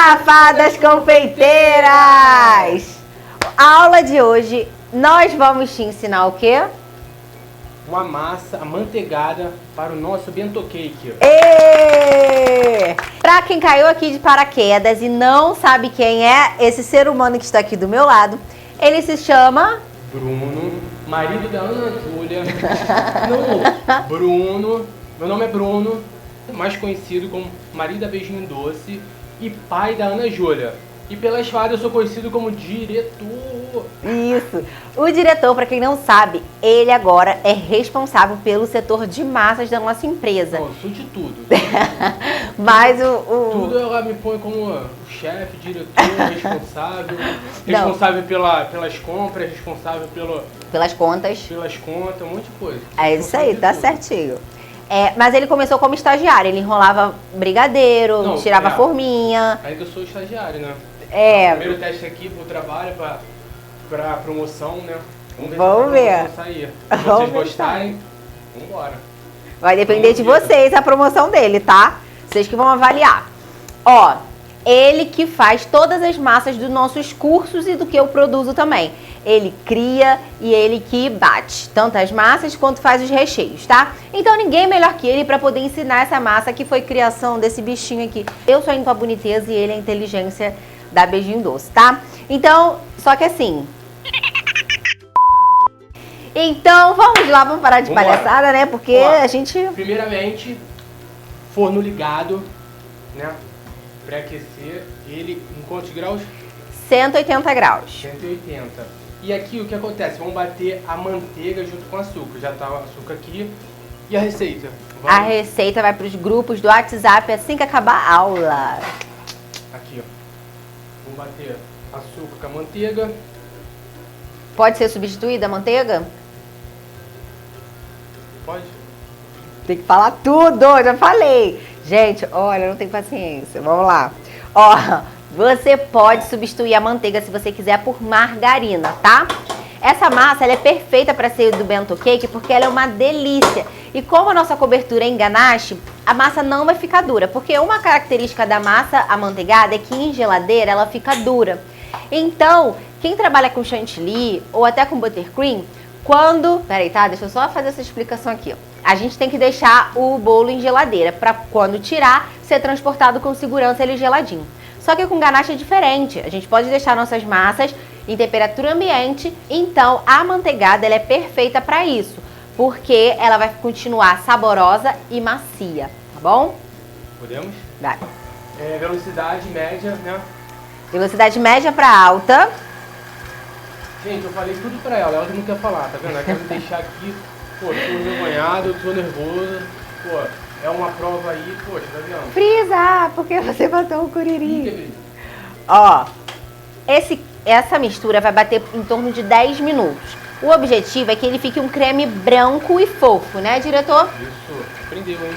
Safadas confeiteiras! A aula de hoje, nós vamos te ensinar o quê? Uma massa amanteigada para o nosso bento cake. Pra quem caiu aqui de paraquedas e não sabe quem é esse ser humano que está aqui do meu lado, ele se chama... Bruno, marido da Ana Júlia. Não, Bruno. Meu nome é Bruno, mais conhecido como marido da Beijinho Doce e pai da Ana Júlia. E pelas fadas eu sou conhecido como diretor. Isso. O diretor, para quem não sabe, ele agora é responsável pelo setor de massas da nossa empresa. Não, eu sou de tudo. Mas Tudo ela me põe como chefe, diretor, responsável pelas compras, responsável pelas contas. pelas contas, um monte de coisa. É isso aí, tá certinho. Mas ele começou como estagiário, ele enrolava brigadeiro, Não, tirava forminha. Ainda sou estagiário, né? Primeiro teste aqui pro trabalho, pra promoção, né? Vamos ver. Se sair. Se vocês gostarem, vambora. Vai depender de vocês a promoção dele, tá? Vocês que vão avaliar. Ó, ele que faz todas as massas dos nossos cursos e do que eu produzo também. Ele cria e ele que bate tanto as massas quanto faz os recheios, tá? Então ninguém melhor que ele para poder ensinar essa massa que foi criação desse bichinho aqui. Eu sou a boniteza e ele é a inteligência da Beijinho Doce, tá? Então, só que assim... Então, vamos lá, vamos parar de palhaçada, né? Porque a gente... Primeiramente, forno ligado, né? Pré-aquecer ele em quantos graus? 180 graus. 180. E aqui o que acontece? Vamos bater a manteiga junto com o açúcar. Já tá o açúcar aqui. E a receita? A receita vai para os grupos do WhatsApp assim que acabar a aula. Aqui, ó. Vamos bater açúcar com a manteiga. Pode ser substituída a manteiga? Pode? Tem que falar tudo, já falei. Gente, olha, eu não tenho paciência. Vamos lá. Ó, você pode substituir a manteiga, se você quiser, por margarina, tá? Essa massa, ela é perfeita para ser do bento cake porque ela é uma delícia. E como a nossa cobertura é em ganache, a massa não vai ficar dura. Porque uma característica da massa amanteigada é que em geladeira ela fica dura. Então, quem trabalha com chantilly ou até com buttercream, Peraí, tá? Deixa eu só fazer essa explicação aqui, ó. A gente tem que deixar o bolo em geladeira para quando tirar, ser transportado com segurança ele geladinho. Só que com ganache é diferente. A gente pode deixar nossas massas em temperatura ambiente, então a amanteigada ela é perfeita para isso, porque ela vai continuar saborosa e macia, tá bom? Podemos? Vai. Velocidade média, né? Velocidade média para alta. Gente, eu falei tudo pra ela que não quer falar, tá vendo? Ela quer me deixar aqui, pô, tô envergonhado, tô nervoso, pô, é uma prova aí, poxa, tá vendo? Frisa, porque você botou o curiri. Ó, essa mistura vai bater em torno de 10 minutos. O objetivo é que ele fique um creme branco e fofo, né, diretor? Isso, aprendeu, hein?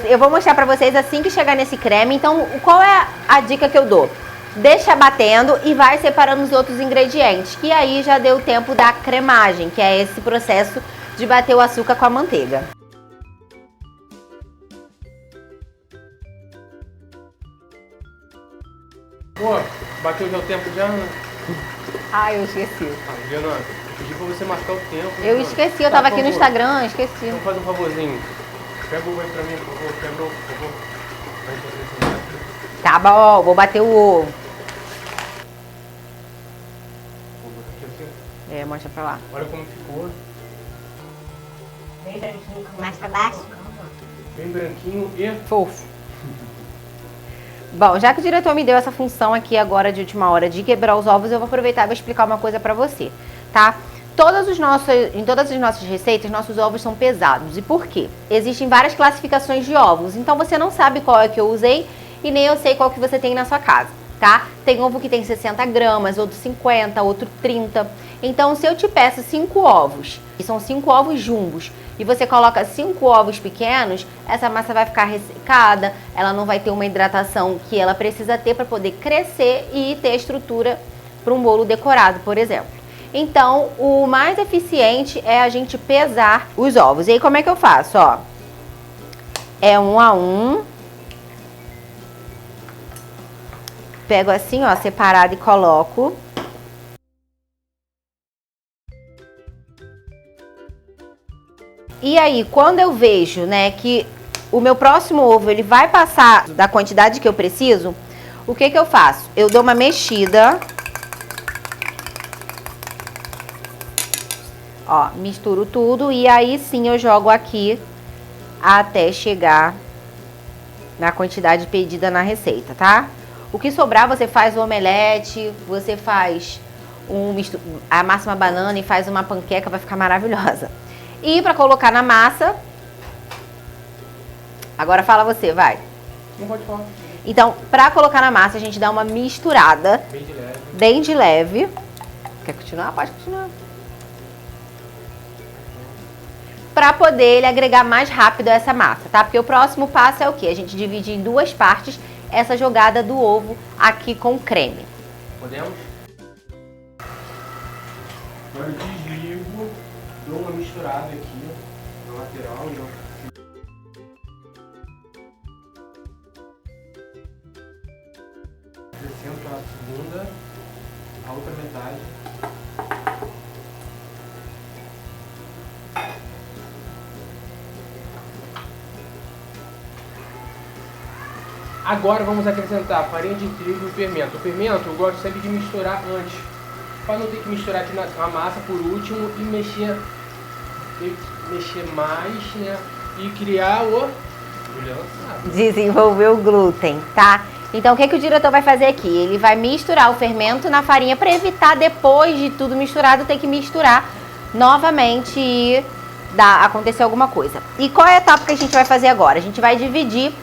Eu vou mostrar pra vocês assim que chegar nesse creme. Então, qual é a dica que eu dou? Deixa batendo e vai separando os outros ingredientes, que aí já deu tempo da cremagem, que é esse processo de bater o açúcar com a manteiga. Pô, bateu já o tempo já? Ai, eu esqueci. Juliana, eu pedi pra você marcar o tempo. Eu esqueci, eu tava aqui no Instagram, esqueci. Então faz um favorzinho. Pega o aí pra mim, por favor. Quebrou, por favor. Tá bom, vou bater o ovo. Mostra pra lá. Olha como ficou. Bem branquinho, mais pra baixo. Bem branquinho e fofo. Bom, já que o diretor me deu essa função aqui agora de última hora de quebrar os ovos, eu vou aproveitar e vou explicar uma coisa pra você, tá? Em todas as nossas receitas, nossos ovos são pesados. E por quê? Existem várias classificações de ovos, então você não sabe qual é que eu usei e nem eu sei qual que você tem na sua casa, tá? Tem ovo que tem 60 gramas, outro 50, outro 30. Então, se eu te peço 5 ovos, e são 5 ovos jumbos, e você coloca 5 ovos pequenos, essa massa vai ficar ressecada, ela não vai ter uma hidratação que ela precisa ter para poder crescer e ter estrutura para um bolo decorado, por exemplo. Então, o mais eficiente é a gente pesar os ovos. E aí, como é que eu faço? Ó, é 1 a 1. pego assim, ó, separado e coloco. E aí, quando eu vejo, né, que o meu próximo ovo, ele vai passar da quantidade que eu preciso, o que que eu faço? Eu dou uma mexida. Ó, misturo tudo e aí sim eu jogo aqui até chegar na quantidade pedida na receita, tá? O que sobrar você faz o omelete, você faz amassa uma banana e faz uma panqueca, vai ficar maravilhosa. E pra colocar na massa, agora fala você, vai. Não pode falar. Então, pra colocar na massa, a gente dá uma misturada. Bem de leve. Bem de leve. Quer continuar? Pode continuar. Pra poder ele agregar mais rápido essa massa, tá? Porque o próximo passo é o quê? A gente divide em duas partes essa jogada do ovo aqui com creme. Podemos? Agora eu desligo, dou uma misturada aqui na lateral e ó. Acrescento a segunda, a outra metade. Agora vamos acrescentar farinha de trigo e fermento. O fermento eu gosto sempre de misturar antes, para não ter que misturar aqui na massa por último e mexer mais, né? E criar o... Desenvolver o glúten, tá? Então o que o diretor vai fazer aqui? Ele vai misturar o fermento na farinha para evitar depois de tudo misturado ter que misturar novamente e acontecer alguma coisa. E qual é a etapa que a gente vai fazer agora? A gente vai dividir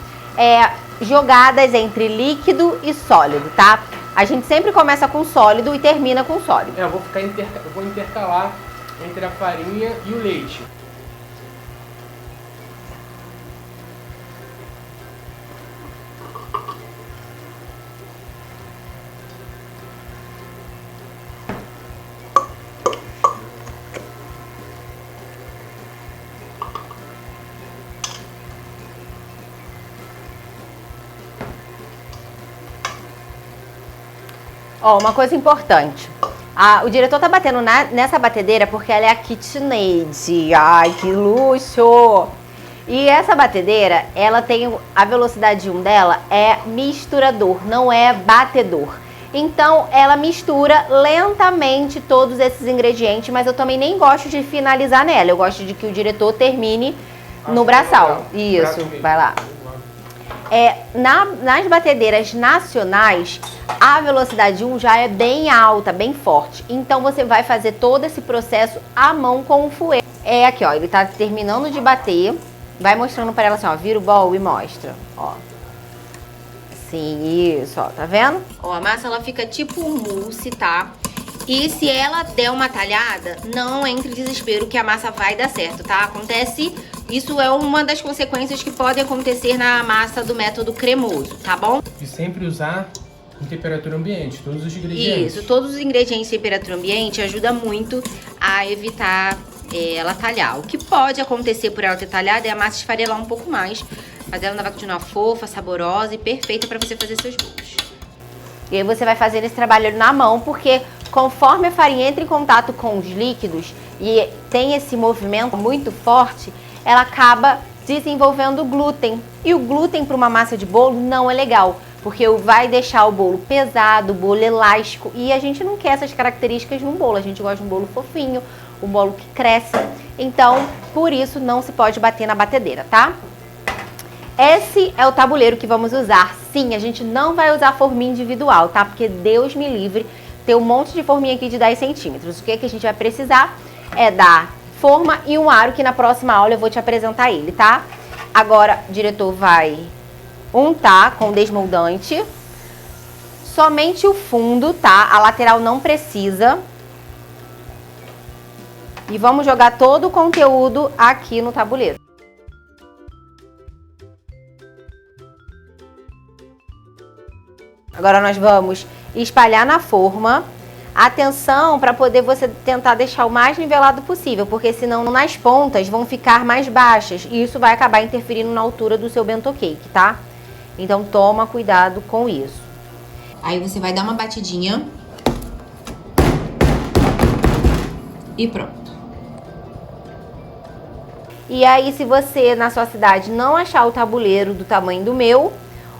jogadas entre líquido e sólido, tá? A gente sempre começa com sólido e termina com sólido. Eu vou intercalar entre a farinha e o leite. Ó, uma coisa importante. O diretor tá batendo nessa batedeira porque ela é a KitchenAid. Ai, que luxo! E essa batedeira, ela tem a velocidade 1 dela é misturador, não é batedor. Então, ela mistura lentamente todos esses ingredientes, mas eu também nem gosto de finalizar nela. Eu gosto de que o diretor termine no braçal. Isso, vai lá. Nas batedeiras nacionais, a velocidade 1 já é bem alta, bem forte. Então, você vai fazer todo esse processo à mão com o fouet. Aqui, ó, ele tá terminando de bater. Vai mostrando para ela assim, ó, vira o bowl e mostra, ó. Sim, isso, ó, tá vendo? Ó, a massa, ela fica tipo um mousse, tá? E se ela der uma talhada, não entre em desespero que a massa vai dar certo, tá? Isso é uma das consequências que podem acontecer na massa do método cremoso, tá bom? E sempre usar em temperatura ambiente, todos os ingredientes. Isso, todos os ingredientes em temperatura ambiente ajuda muito a evitar ela talhar. O que pode acontecer por ela ter talhado é a massa esfarelar um pouco mais, mas ela ainda vai continuar fofa, saborosa e perfeita para você fazer seus bolos. E aí você vai fazer esse trabalho na mão, porque conforme a farinha entra em contato com os líquidos e tem esse movimento muito forte, ela acaba desenvolvendo glúten. E o glúten para uma massa de bolo não é legal, porque vai deixar o bolo pesado, o bolo elástico, e a gente não quer essas características num bolo. A gente gosta de um bolo fofinho, um bolo que cresce. Então, por isso, não se pode bater na batedeira, tá? Esse é o tabuleiro que vamos usar. Sim, a gente não vai usar forminha individual, tá? Porque Deus me livre, ter um monte de forminha aqui de 10 centímetros. O que a gente vai precisar é da forma e um aro, que na próxima aula eu vou te apresentar ele, tá? Agora, o diretor vai untar com desmoldante. Somente o fundo, tá? A lateral não precisa. E vamos jogar todo o conteúdo aqui no tabuleiro. Agora nós vamos espalhar na forma. Atenção para poder você tentar deixar o mais nivelado possível, porque senão nas pontas vão ficar mais baixas e isso vai acabar interferindo na altura do seu bento cake, tá? Então toma cuidado com isso. Aí você vai dar uma batidinha. E pronto. E aí, se você na sua cidade não achar o tabuleiro do tamanho do meu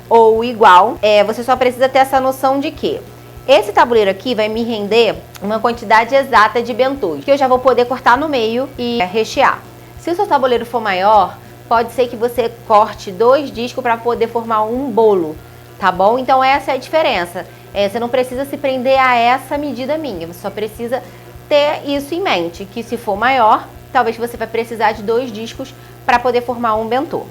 ou igual, você só precisa ter essa noção de que esse tabuleiro aqui vai me render uma quantidade exata de bentôs, que eu já vou poder cortar no meio e rechear. Se o seu tabuleiro for maior, pode ser que você corte 2 discos para poder formar um bolo, tá bom? Então essa é a diferença. Você não precisa se prender a essa medida minha, você só precisa ter isso em mente, que se for maior, talvez você vai precisar de 2 discos para poder formar um bentô.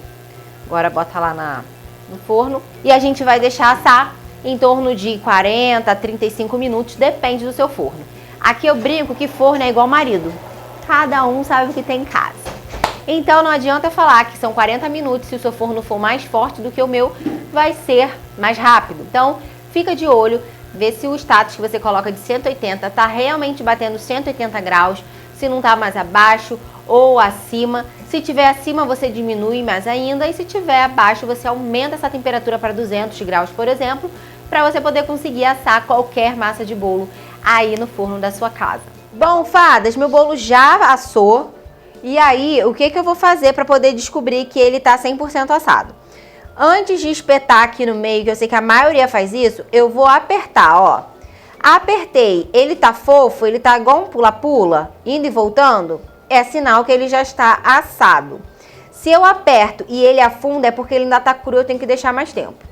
Agora bota lá no forno e a gente vai deixar assar em torno de 40 a 35 minutos, depende do seu forno. Aqui eu brinco que forno é igual marido, cada um sabe o que tem em casa. Então não adianta falar que são 40 minutos, se o seu forno for mais forte do que o meu, vai ser mais rápido. Então fica de olho, vê se o status que você coloca de 180 está realmente batendo 180 graus, se não está mais abaixo ou acima. Se tiver acima, você diminui mais ainda, e se tiver abaixo, você aumenta essa temperatura para 200 graus, por exemplo, para você poder conseguir assar qualquer massa de bolo aí no forno da sua casa. Bom, fadas, meu bolo já assou. E aí, o que eu vou fazer para poder descobrir que ele tá 100% assado? Antes de espetar aqui no meio, que eu sei que a maioria faz isso, eu vou apertar, ó. Apertei, ele tá fofo, ele tá igual um pula-pula, indo e voltando, é sinal que ele já está assado. Se eu aperto e ele afunda, é porque ele ainda tá cru, eu tenho que deixar mais tempo.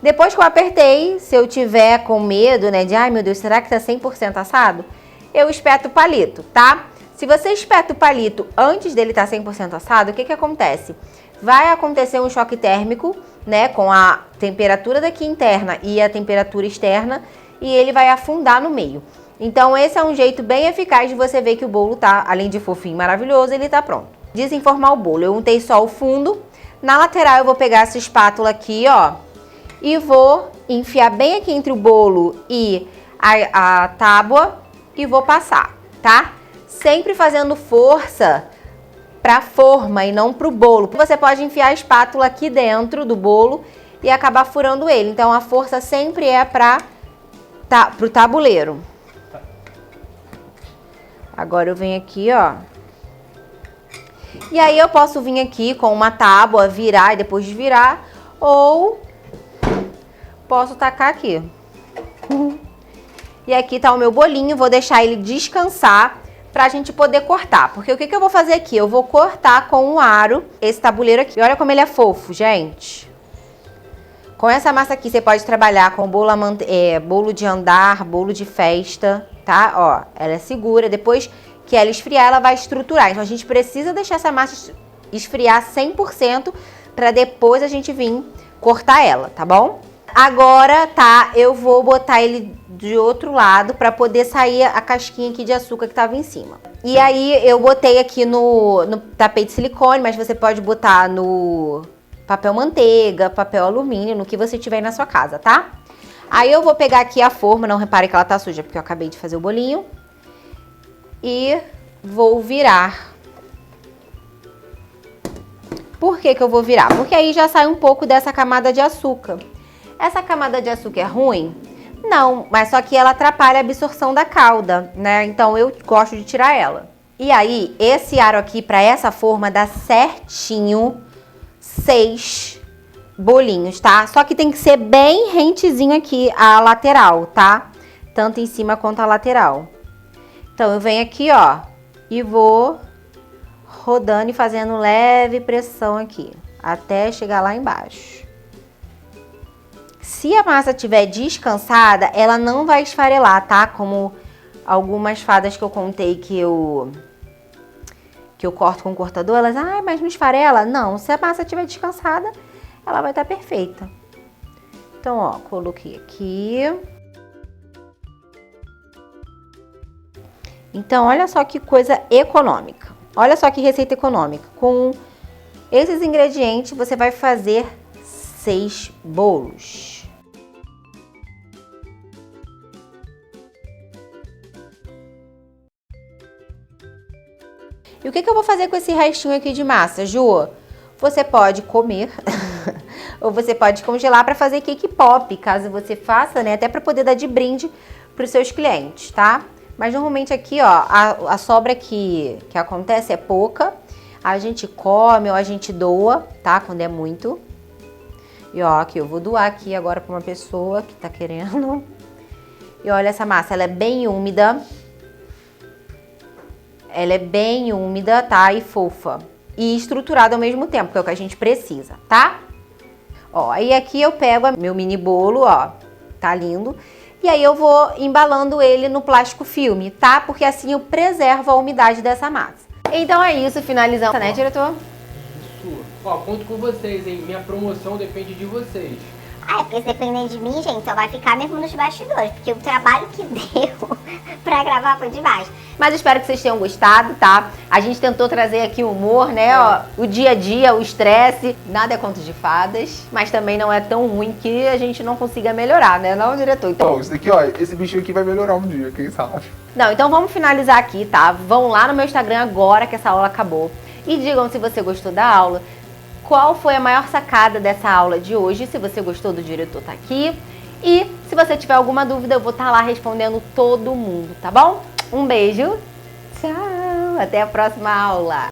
Depois que eu apertei, se eu tiver com medo, né, de ai meu Deus, será que tá 100% assado? Eu espeto o palito, tá? Se você espeta o palito antes dele estar 100% assado, o que acontece? Vai acontecer um choque térmico, né, com a temperatura daqui interna e a temperatura externa, e ele vai afundar no meio. Então esse é um jeito bem eficaz de você ver que o bolo tá, além de fofinho e maravilhoso, ele tá pronto. Desenformar o bolo, eu untei só o fundo. Na lateral eu vou pegar essa espátula aqui, ó, e vou enfiar bem aqui entre o bolo e a tábua e vou passar, tá? Sempre fazendo força para a forma e não para o bolo. Você pode enfiar a espátula aqui dentro do bolo e acabar furando ele. Então a força sempre é para o tabuleiro. Agora eu venho aqui, ó. E aí eu posso vir aqui com uma tábua, virar e depois desvirar, ou posso tacar aqui. E aqui tá o meu bolinho, vou deixar ele descansar pra gente poder cortar. Porque o que eu vou fazer aqui? Eu vou cortar com um aro esse tabuleiro aqui. Olha como ele é fofo, gente. Com essa massa aqui você pode trabalhar com bolo de andar, bolo de festa, tá? Ó, ela é segura. Depois que ela esfriar, ela vai estruturar. Então a gente precisa deixar essa massa esfriar 100% pra depois a gente vir cortar ela, tá bom? Agora, tá, eu vou botar ele de outro lado para poder sair a casquinha aqui de açúcar que tava em cima. E aí eu botei aqui no tapete de silicone, mas você pode botar no papel manteiga, papel alumínio, no que você tiver aí na sua casa, tá? Aí eu vou pegar aqui a forma, não repare que ela tá suja, porque eu acabei de fazer o bolinho. E vou virar. Por que eu vou virar? Porque aí já sai um pouco dessa camada de açúcar. Essa camada de açúcar é ruim? Não, mas só que ela atrapalha a absorção da calda, né? Então eu gosto de tirar ela. E aí, esse aro aqui, para essa forma, dá certinho 6 bolinhos, tá? Só que tem que ser bem rentezinho aqui a lateral, tá? Tanto em cima quanto a lateral. Então eu venho aqui, ó, e vou rodando e fazendo leve pressão aqui, até chegar lá embaixo. Se a massa estiver descansada, ela não vai esfarelar, tá? Como algumas fadas que eu contei que eu corto com o cortador, elas, ai, mas não esfarela? Não, se a massa estiver descansada, ela vai estar perfeita. Então, ó, coloquei aqui. Então, olha só que coisa econômica. Olha só que receita econômica. Com esses ingredientes, você vai fazer 6 bolos. E o que eu vou fazer com esse restinho aqui de massa, Ju? Você pode comer, Ou você pode congelar para fazer cake pop, caso você faça, né? Até para poder dar de brinde para os seus clientes, tá? Mas normalmente aqui, ó, a sobra que acontece é pouca. A gente come ou a gente doa, tá? Quando é muito. E ó, aqui eu vou doar aqui agora para uma pessoa que tá querendo. E olha essa massa, ela é bem úmida. Ela é bem úmida, tá? E fofa. E estruturada ao mesmo tempo, que é o que a gente precisa, tá? Ó, aí aqui eu pego meu mini bolo, ó. Tá lindo. E aí eu vou embalando ele no plástico filme, tá? Porque assim eu preservo a umidade dessa massa. Então é isso, finalizando, né, diretor? Isso. Ó, conto com vocês, hein? Minha promoção depende de vocês. Ah, é porque se depender de mim, gente, só vai ficar mesmo nos bastidores, porque o trabalho que deu pra gravar foi demais. Mas eu espero que vocês tenham gostado, tá? A gente tentou trazer aqui o humor, né? Ó, o dia a dia, o estresse. Nada é conto de fadas, mas também não é tão ruim que a gente não consiga melhorar, né? Não, diretor? Então... Ó, isso daqui, ó, esse bichinho aqui vai melhorar um dia, quem sabe? Não, então vamos finalizar aqui, tá? Vão lá no meu Instagram agora que essa aula acabou. E digam se você gostou da aula. Qual foi a maior sacada dessa aula de hoje? Se você gostou do diretor tá aqui. E se você tiver alguma dúvida, eu vou estar lá respondendo todo mundo, tá bom? Um beijo. Tchau. Até a próxima aula.